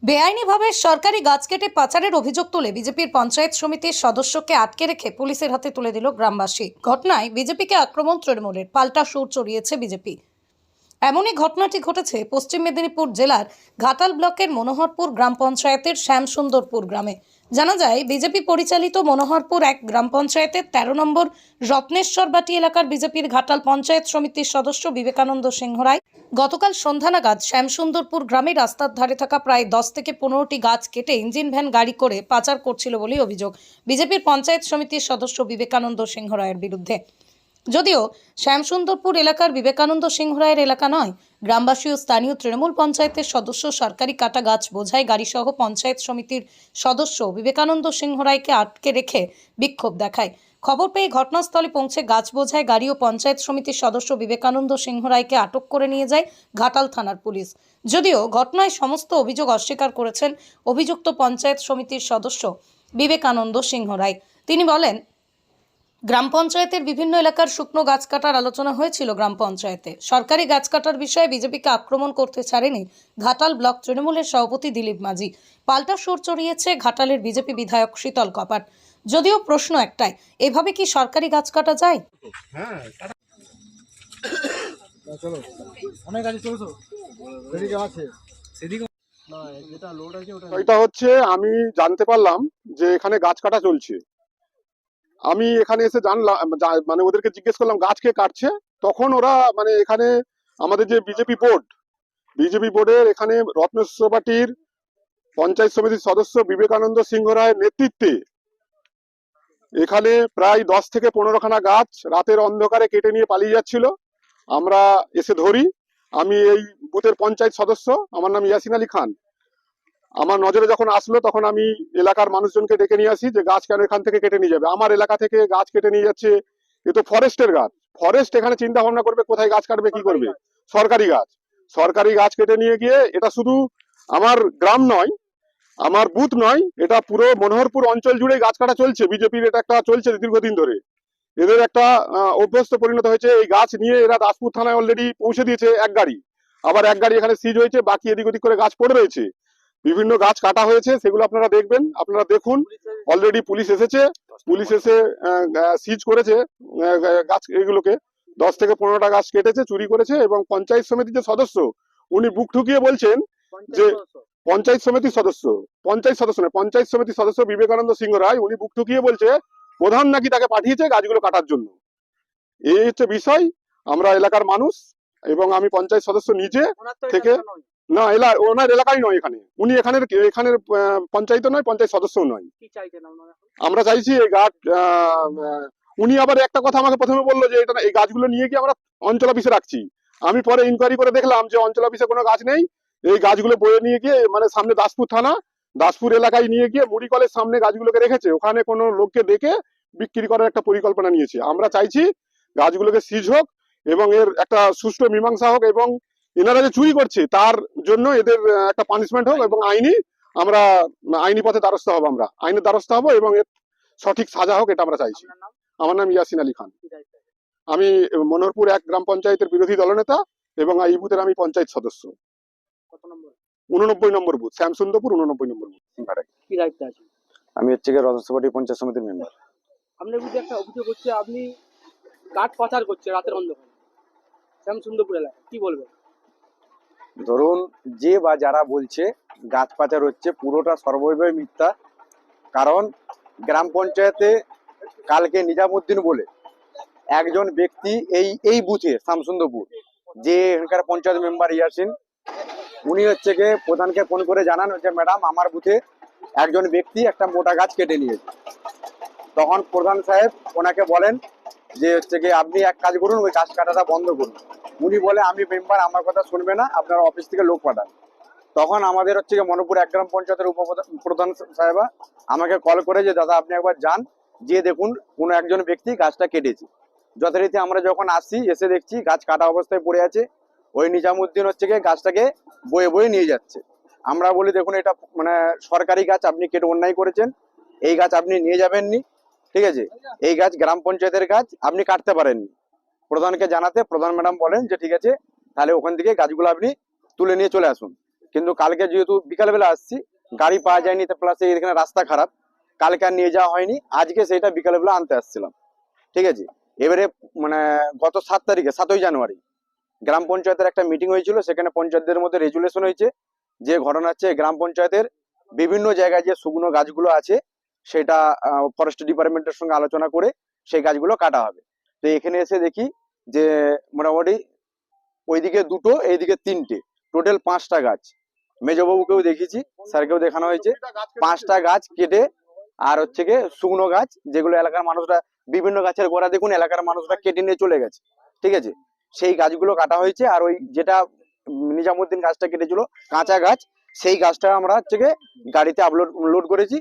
বেআইনিভাবে সরকারি গাছ কেটে পাচারের অভিযোগ তুলে বিজেপির পঞ্চায়েত সমিতির সদস্যকে আটকে রেখে পুলিশের হাতে তুলে দিল গ্রামবাসী। ঘটনায় বিজেপিকে আক্রমণ তৃণমূলের, পাল্টা সুর চড়িয়েছে বিজেপি। এমনই ঘটনাটি ঘটেছে পশ্চিম মেদিনীপুর জেলার ঘাটাল ব্লকের মনোহরপুর গ্রাম পঞ্চায়েতের শ্যামসুন্দরপুর গ্রামে। জানা যায়, বিজেপি পরিচালিত মনোহরপুর এক গ্রাম পঞ্চায়েতের ১৩ নম্বর রত্নেশ্বরবাটি এলাকার বিজেপির ঘাটাল পঞ্চায়েত সমিতির সদস্য বিবেকানন্দ সিংহ রায় গতকাল সন্ধ্যা নাগাদ শ্যামসুন্দরপুর গ্রামে রাস্তার ধারে থাকা প্রায় ১০ থেকে ১৫টি গাছ কেটে ইঞ্জিন ভ্যান গাড়ি করে পাচার করছিল বলেই অভিযোগ বিজেপির পঞ্চায়েত সমিতির সদস্য বিবেকানন্দ সিংহ রায়ের বিরুদ্ধে। যদিও শ্যামসুন্দরপুর এলাকার বিবেকানন্দ সিংহ রায়ের এলাকা নয়, গ্রামবাসী ও স্থানীয় তৃণমূল পঞ্চায়েতের সদস্য সরকারি কাটা গাছ বোঝাই গাড়িসহ পঞ্চায়েত সমিতির সদস্য বিবেকানন্দ সিংহ রায়কে আটকে রেখে বিক্ষোভ দেখায়। খবর পেয়ে ঘটনাস্থলে পৌঁছে গাছ বোঝাই গাড়ি ও পঞ্চায়েত সমিতির সদস্য বিবেকানন্দ সিংহ রায়কে আটক করে নিয়ে যায় ঘাটাল থানার পুলিশ। যদিও ঘটনায় সমস্ত অভিযোগ অস্বীকার করেছেন অভিযুক্ত পঞ্চায়েত সমিতির সদস্য বিবেকানন্দ সিংহ রায়। তিনি বলেন, গ্রাম পঞ্চায়েতের বিভিন্ন এলাকার শুকনো গাছ কাটার আলোচনা হয়েছিল গ্রাম পঞ্চায়েতে। সরকারি গাছ কাটার বিষয়ে বিজেপিকে আক্রমণ করতে ছাড়েনি ঘাটাল ব্লক তৃণমূলের সভাপতি দিলীপ মাঝি। পাল্টা সুর চড়িয়েছে ঘাটালের বিজেপি বিধায়ক শীতল কপাট। যদিও প্রশ্ন একটাই, এভাবে কি সরকারি গাছ কাটা যায়? এটা হচ্ছে আমি জানতে পারলাম যে এখানে গাছ কাটা চলছে। আমি এখানে এসে জানলাম, মানে ওদেরকে জিজ্ঞেস করলাম গাছ কে কাটছে। তখন ওরা মানে এখানে আমাদের যে বিজেপি বোর্ডের এখানে রত্নেশ্বরবাটির পঞ্চায়েত সমিতির সদস্য বিবেকানন্দ সিংহ রায়ের নেতৃত্বে এখানে প্রায় 10 থেকে 15খানা গাছ রাতের অন্ধকারে কেটে নিয়ে পালিয়ে যাচ্ছিল। আমরা এসে ধরি। আমি এই বুথের পঞ্চায়েত সদস্য, আমার নাম ইয়াসিন আলী খান। আমার নজরে যখন আসলো তখন আমি এলাকার মানুষজনকে ডেকে নিয়ে আসি যে গাছ কেন এখান থেকে কেটে নিয়ে যাবে, আমার এলাকা থেকে গাছ কেটে নিয়ে যাচ্ছে, এ তো ফরেস্টের গাছ। ফরেস্ট এখানে চিন্তা ভাবনা করবে কোথায় গাছ কাটবে, কি করবে। সরকারি গাছ কেটে নিয়ে গিয়ে, এটা শুধু আমার গ্রাম নয়, আমার বুথ নয়, এটা পুরো মনোহরপুর অঞ্চল জুড়ে গাছ কাটা চলছে। বিজেপির এটা একটা চলছে দীর্ঘদিন ধরে। এদের একটা অভ্যস্ত পরিণত হয়েছে। এই গাছ নিয়ে এরা দাসপুর থানায় অলরেডি পৌঁছে দিয়েছে এক গাড়ি, আবার এক গাড়ি এখানে সিজ হয়েছে, বাকি এদিক ওদিক করে গাছ পড়ে রয়েছে। বিভিন্ন গাছ কাটা হয়েছে, সেগুলো আপনারা দেখবেন, আপনারা দেখুন। অলরেডি পুলিশ এসেছে, পুলিশ এসে সিজ করেছে গাছ এগুলোকে। 10 থেকে 15টা গাছ কেটেছে, চুরি করেছে। এবং পঞ্চায়েত সমিতির যে সদস্য, উনি বুক ঠুকিয়ে বলছেন যে পঞ্চায়েত সমিতির সদস্য বিবেকানন্দ সিংহ রায়, উনি বুক ঠুকিয়ে বলছে প্রধান নাকি তাকে পাঠিয়েছে গাছগুলো কাটার জন্য। এই হচ্ছে বিষয়। আমরা এলাকার মানুষ এবং আমি পঞ্চায়েত সদস্য নিজে থেকে, না ওনার এলাকায় নয়, উনি এখানের পঞ্চায়েত নয়, পঞ্চায়েত সদস্যও নয়। আমরা চাইছি এই গাছ, উনি আবার একটা কথা আমাকে প্রথমে বললো যে এটা এই গাছগুলো নিয়ে গিয়ে আমরা অঞ্চল অফিসে রাখছি। আমি পরে ইনকোয়ারি করে দেখলাম যে অঞ্চল অফিসে কোনো গাছ নেই। এই গাছগুলো বয়ে নিয়ে গিয়ে মানে সামনে দাসপুর থানা, দাসপুর এলাকায় নিয়ে গিয়ে মুড়ি কলের সামনে গাছগুলোকে রেখেছে। ওখানে কোনো লোককে ডেকে বিক্রি করার একটা পরিকল্পনা নিয়েছে। আমরা চাইছি গাছগুলোকে সিজ হোক এবং এর একটা সুষ্ঠু মীমাংসা হোক, এবং এনারা যে চুরি করছে তার জন্য এদের একটা পানিশমেন্ট হোক, এবং আইনি পথে দ্বারস্থ হবো। আমরা আইনের দ্বারস্থ হবো এবং এর সঠিক সাজা হোক, এটা আমরা চাইছি। আমার নাম ইয়াসিন আলী খান। আমি মনোহরপুর 1 গ্রাম পঞ্চায়েতের বিরোধী দলনেতা এবং এই বুথের আমি পঞ্চায়েত সদস্য। 89 নম্বর বুথ, শ্যামসুন্দরপুর 89 নম্বর বুথ। কি দায়িত্ব আছে? আমি হচ্ছে রত্নেশ্বরবাটি পঞ্চায়েত সমিতির মেম্বার। আপনার বিরুদ্ধে একটা অভিযোগ হচ্ছে আপনি কাঠ পাচার করছে রাতের অন্ধকারে শ্যামসুন্দরপুর এলাকায়, কি বলবেন? ধরুন, যে বা যারা বলছে গাছ পাচার হচ্ছে, পুরোটা সর্বৈবই মিথ্যা। কারণ গ্রাম পঞ্চায়েতে কালকে নিজামুদ্দিন বলে একজন ব্যক্তি এই বুথে শ্যামসুন্দরপুর, যে এখানকার পঞ্চায়েত মেম্বার ইয়াসিন, উনি হচ্ছে গিয়ে প্রধানকে ফোন করে জানান যে ম্যাডাম আমার বুথে একজন ব্যক্তি একটা মোটা গাছ কেটে নিয়েছে। তখন প্রধান সাহেব ওনাকে বলেন যে হচ্ছে গিয়ে আপনি এক কাজ করুন, ওই গাছ কাটাটা বন্ধ করুন। উনি বলে আমি মেম্বার, আমার কথা শুনবে না, আপনার অফিস থেকে লোক পাঠান। তখন আমাদের হচ্ছে গিয়ে মনোপুর 1 গ্রাম পঞ্চায়েতের উপপ্রধান সাহেবা আমাকে কল করে যে দাদা আপনি একবার যান, যে দেখুন কোনো একজন ব্যক্তি গাছটা কেটেছে। যথারীতি আমরা যখন আসছি, এসে দেখছি গাছ কাটা অবস্থায় পড়ে আছে। ওই নিজামুদ্দিন হচ্ছে গিয়ে গাছটাকে বয়ে বয়ে নিয়ে যাচ্ছে। আমরা বলি দেখুন এটা মানে সরকারি গাছ, আপনি কেটে অন্যায় করেছেন, এই গাছ আপনি নিয়ে যাবেননি, ঠিক আছে, এই গাছ গ্রাম পঞ্চায়েতের গাছ, আপনি কাটতে পারেননি। প্রধানকে জানাতে প্রধান ম্যাডাম বলেন যে ঠিক আছে, তাহলে ওখান থেকে গাছগুলো আপনি তুলে নিয়ে চলে আসুন। কিন্তু কালকে যেহেতু বিকালবেলা আসছি, গাড়ি পাওয়া যায়নি, প্লাস এখানে রাস্তা খারাপ, কালকে আর নিয়ে যাওয়া হয়নি, আজকে সেইটা বিকালবেলা আনতে আসছিলাম। ঠিক আছে, এবারে মানে গত 7 তারিখে 7ই জানুয়ারি গ্রাম পঞ্চায়েতের একটা মিটিং হয়েছিল, সেখানে পঞ্চায়েতদের মধ্যে রেজুলেশন হয়েছে যে ঘটনা হচ্ছে গ্রাম পঞ্চায়েতের বিভিন্ন জায়গায় যে শুকনো গাছগুলো আছে সেটা ফরেস্ট ডিপার্টমেন্টের সঙ্গে আলোচনা করে সেই গাছগুলো কাটা হবে। তো এখানে এসে দেখি যে মোটামুটি ওইদিকে 2টো, এইদিকে 3টে, টোটাল 5টা গাছ। মেজবাবুকেও দেখিয়েছি, স্যারকেও দেখানো হয়েছে, 5টা গাছ কেটে আর হচ্ছে গিয়ে শুকনো গাছ যেগুলো এলাকার মানুষরা বিভিন্ন গাছের গোড়া দেখুন এলাকার মানুষরা কেটে নিয়ে চলে গেছে। ঠিক আছে, সেই গাছগুলো কাটা হয়েছে। আর ওই যেটা নিজামুদ্দিন গাছটা কেটেছিল কাঁচা গাছ, সেই গাছটা আমরা হচ্ছে গিয়ে গাড়িতে লোড করেছি।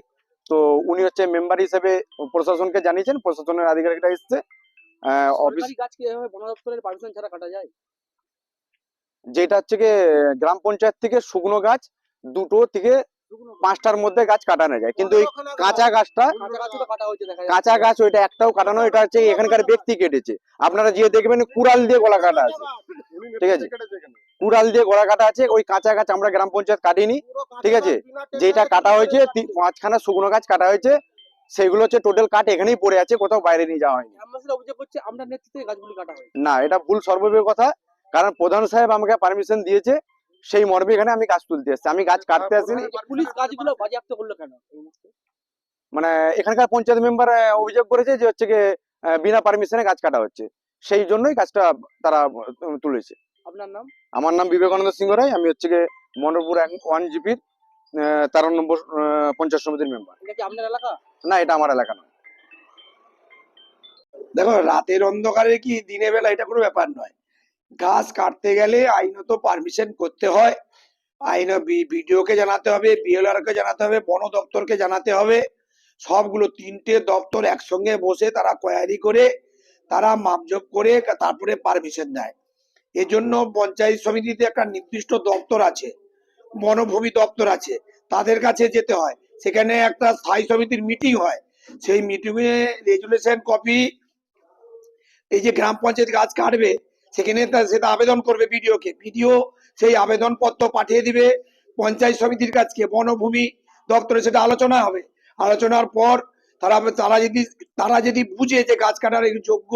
তো উনি হচ্ছে মেম্বার হিসেবে প্রশাসনকে জানিয়েছেন, প্রশাসনের আধিকারিকরা এসছে অফিস। সরকারি গাছ কি এভাবে বন দপ্তরের পারমিশন ছাড়া কাটা যায়? যেটা হচ্ছে গিয়ে গ্রাম পঞ্চায়েত থেকে শুকনো গাছ 2টো থেকে 5টার মধ্যে গাছ কাটানো যায়, কিন্তু এই কাঁচা গাছটা, কাঁচা গাছও তো কাটা হয়েছে দেখা যাচ্ছে। কাঁচা গাছ ওইটা একটাও কাটানো, এটা হচ্ছে এখানকার ব্যক্তি কেটেছে। আপনারা যে দেখবেন কুড়াল দিয়ে গলা কাটা আছে, ঠিক আছে, কুড়াল দিয়ে গলা কাটা আছে। ওই কাঁচা গাছ আমরা গ্রাম পঞ্চায়েত কাটিনি। ঠিক আছে, যেটা কাটা হয়েছে 5খানা শুকনো গাছ কাটা হয়েছে, সেগুলো হচ্ছে টোটাল কাঠ এখানেই পড়ে আছে, কোথাও বাইরে নিয়ে যাওয়া হয়নি। গ্রামবাসীরা অভিযোগ করছে আমরা নেতৃত্বে গাছগুলি কাটা হয়। না, এটা ভুল সর্বৈব কথা, কারণ প্রধান সাহেব আমাকে পারমিশন দিয়েছে, সেই মর্মে এখানে আমি গাছ তুলতে এসেছি, আমি গাছ কাটতে আসিনি। পুলিশ গাছগুলো বাজেয়াপ্ত করলো কেন? মানে এখানকার পঞ্চায়েত মেম্বার অভিযোগ করেছে যে হচ্ছে গিয়ে বিনা পারমিশনে গাছ কাটা হচ্ছে, সেই জন্যই গাছটা তারা তুলেছে। আপনার নাম? আমার নাম বিবেকানন্দ সিংহ রায়, আমি হচ্ছে গিয়ে মন্ডলপুর 1 জিপির 13 নম্বর পঞ্চায়েত সমিতির মেম্বার। এটা কি আপনার এলাকা? না, এটা আমার এলাকা নয়। দেখো, রাতের অন্ধকারে কি দিনের বেলা এটা কোনো ব্যাপার নয়। গাছ কাটতে গেলে আইনত পারমিশন করতে হয়, আইন বিডিওকে জানাতে হবে, বিএলআর কে জানাতে হবে, বন দপ্তরকে জানাতে হবে। সবগুলো 3টে দপ্তর একসঙ্গে বসে তারা কোয়ারি করে, তারা মাপজোপ করে তারপরে পারমিশন দেয়। এজন্য পঞ্চায়েত সমিতিতে একটা নির্দিষ্ট দপ্তর আছে, বনভূমি দপ্তর আছে, তাদের কাছে যেতে হয়। সেখানে একটা স্থায়ী সমিতির মিটিং হয়, সেই মিটিংয়ে রেজুলেশন কপি, এই যে গ্রাম পঞ্চায়েত গাছ কাটবে সেখানে সেটা আবেদন করবে বিডিওকে, বিডিও সেই আবেদন পত্র পাঠিয়ে দিবে পঞ্চায়েত সমিতির কাছে, বনভূমি দপ্তরে সেটা আলোচনা হবে। আলোচনার পর তারা যদি বুঝে যে গাছ কাটার যোগ্য,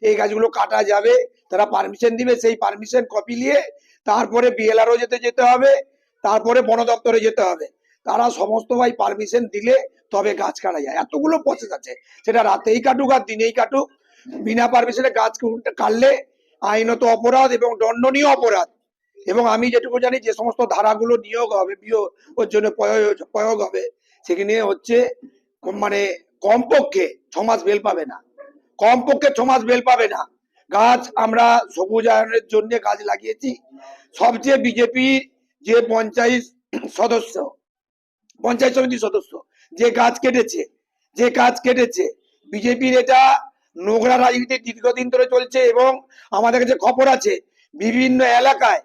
এই গাছগুলো কাটা যাবে, তারা পারমিশন দিবে। সেই পারমিশন কপি নিয়ে তারপরে বিএলআরও যেতে হবে, তারপরে বন দপ্তরে যেতে হবে। তারা সমস্ত ভাই পারমিশন দিলে তবে গাছ কাটা যায়। এতগুলো প্রসেস আছে, সেটা রাতেই কাটুক আর দিনেই কাটুক, বিনা পারমিশনে গাছ কাটলে আইনত অপরাধ এবং দণ্ডনীয় অপরাধ। এবং আমি যেটুকু জানি যে সমস্ত ধারাগুলো নিয়োগ হবে, ওর জন্য প্রয়োগ হবে, সেখানে হচ্ছে মানে কমপক্ষে 6 মাস বেল পাবে না, কমপক্ষে 6 মাস বেল পাবে না। গাছ আমরা সবুজায়নের জন্য গাছ লাগিয়েছি। সবচেয়ে বিজেপি যে পঞ্চায়েত সমিতির সদস্য যে গাছ কেটেছে, বিজেপির এটা নোংরা রাজনীতি দীর্ঘদিন ধরে চলছে। এবং আমাদের কাছে খবর আছে বিভিন্ন এলাকায়,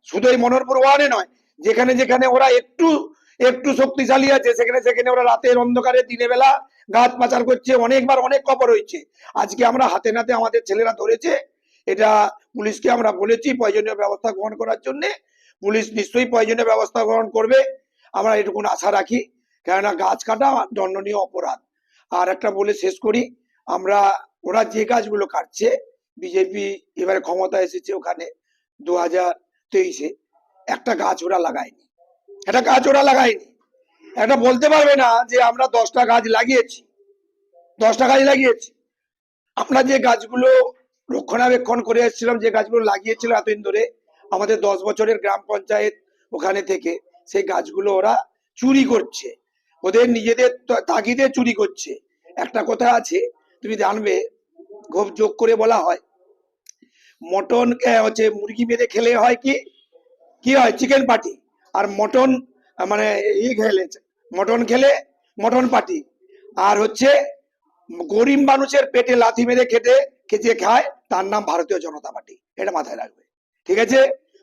শুধু এই মনোহরপুর ওয়ার্ডে নয়, যেখানে যেখানে ওরা একটু শক্তিশালী আছে, সেখানে ওরা রাতের অন্ধকারে দিনে বেলা গাছ পাচার করছে। অনেকবার অনেক খবর হয়েছে। আজকে আমরা হাতে নাতে আমাদের ছেলেরা ধরেছে, এটা পুলিশকে আমরা বলেছি প্রয়োজনীয় ব্যবস্থা গ্রহণ করার জন্য। পুলিশ নিশ্চয়ই প্রয়োজনীয় ব্যবস্থা গ্রহণ করবে, আমরা এটুকুন আশা রাখি, কেননা গাছ কাটা দণ্ডনীয় অপরাধ। আর একটা বলে শেষ করি, ওরা যে গাছগুলো কাটছে, বিজেপি এবারে ক্ষমতা এসেছে ওখানে 2023-এ, একটা গাছ ওরা লাগায়নি। এটা বলতে পারবে না যে আমরা 10টা গাছ লাগিয়েছি। আমরা যে গাছগুলো রক্ষণাবেক্ষণ করে এসেছিলাম, যে গাছগুলো লাগিয়েছিল এতদিন ধরে, আমাদের 10 বছরের গ্রাম পঞ্চায়েত ওখানে থেকে, সেই গাছগুলো ওরা চুরি করছে, ওদের নিজেদের তাগিদে চুরি করছে। একটা কথা আছে, তুমি জানবে, খুব যোগ করে বলা হয়, মটন হচ্ছে মুরগি মেরে খেলে হয় কি হয়, চিকেন পার্টি। আর মটন মানে মটন খেলে মটন পার্টি। আর হচ্ছে গরিব মানুষের পেটে লাথি মেরে খেতে খায়, তার নাম ভারতীয় জনতা পার্টি। এটা মাথায় রাখবে, ঠিক আছে?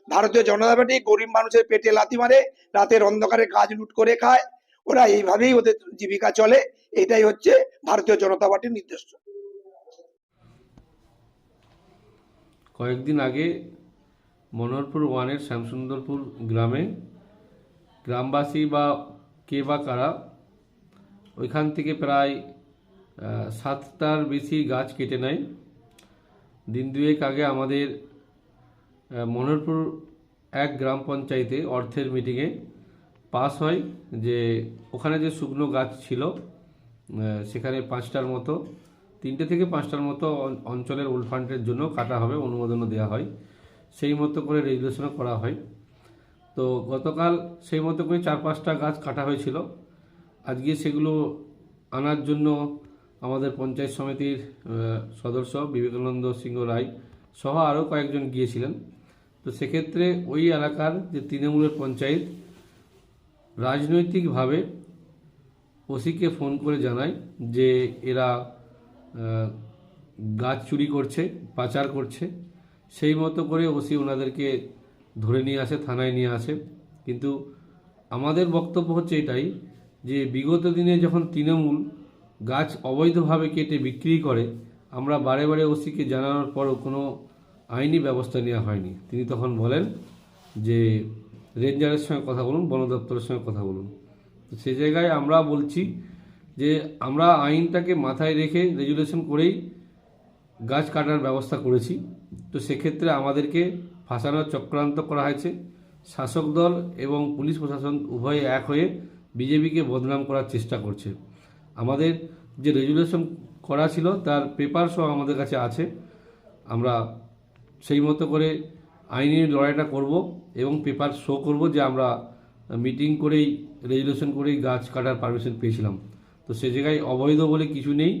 ভারতীয় জনতা পার্টি গরিব মানুষের পেটে লাথি মারে, রাতের অন্ধকারে গাছ লুট করে খায়, ওরা এইভাবেই ওদের জীবিকা চলে। এটাই হচ্ছে ভারতীয় জনতা পার্টির নির্দেশ। কয়েকদিন আগে মনোহরপুর ওয়ানের শ্যামসুন্দরপুর গ্রামে গ্রামবাসী বা কে বা কারা ওইখান থেকে প্রায় 7টার বেশি গাছ কেটে নেয়। দিন দুয়েক আগে আমাদের মনোহরপুর এক গ্রাম পঞ্চায়েতে অর্থের মিটিংয়ে পাস হয় যে ওখানে যে শুকনো গাছ ছিল সেখানে 5টার মতো 3টে থেকে 5টার মতো অঞ্চলের উলফান্টের জন্য কাটা হবে, অনুমোদনও দেওয়া হয়, সেই মতো করে রেজুলেশনও করা হয়। তো গতকাল সেই মতো করে 4-5টা গাছ কাটা হয়েছিল। আজকে সেগুলো আনার জন্য আমাদের পঞ্চায়েত সমিতির সদস্য বিবেকানন্দ সিংহ রায় সহ আরও কয়েকজন গিয়েছিলেন। তো সেক্ষেত্রে ওই এলাকার যে তৃণমূলের পঞ্চায়েত রাজনৈতিকভাবে ওসিকে ফোন করে জানায় যে এরা গাছ চুরি করছে, পাচার করছে। সেই মতো করে ওসি ওনাদেরকে ধরে নিয়ে আসে, থানায় নিয়ে আসে। কিন্তু আমাদের বক্তব্য হচ্ছে এটাই যে বিগত দিনে যখন তৃণমূল গাছ অবৈধভাবে কেটে বিক্রি করে, আমরা বারে বারে ওসিকে জানানোর পরও কোনো আইনি ব্যবস্থা নেওয়া হয়নি। তিনি তখন বলেন যে রেঞ্জারের সঙ্গে কথা বলুন, বন দপ্তরের সঙ্গে কথা বলুন। তো সে জায়গায় আমরা বলছি যে আমরা আইনটাকে মাথায় রেখে রেজুলেশন করেই গাছ কাটার ব্যবস্থা করেছি। তো সেক্ষেত্রে আমাদেরকে ফাঁসানোর চক্রান্ত করা হয়েছে। শাসক দল এবং পুলিশ প্রশাসন উভয়ে এক হয়ে বিজেপিকে বদনাম করার চেষ্টা করছে। আমাদের যে রেজুলেশন করা ছিল তার পেপার সহ আমাদের কাছে আছে। আমরা সেই মতো করে আইনি লড়াইটা করব এবং পেপার শো করব যে আমরা মিটিং করেই রেজুলেশন করেই গাছ কাটার পারমিশন পেয়েছিলাম। তো সে জায়গায় অবৈধ বলে কিছু নেই।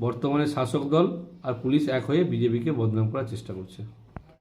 বর্তমানে শাসক দল আর পুলিশ এক হয়ে বিজেপিকে বদনাম করার চেষ্টা করছে।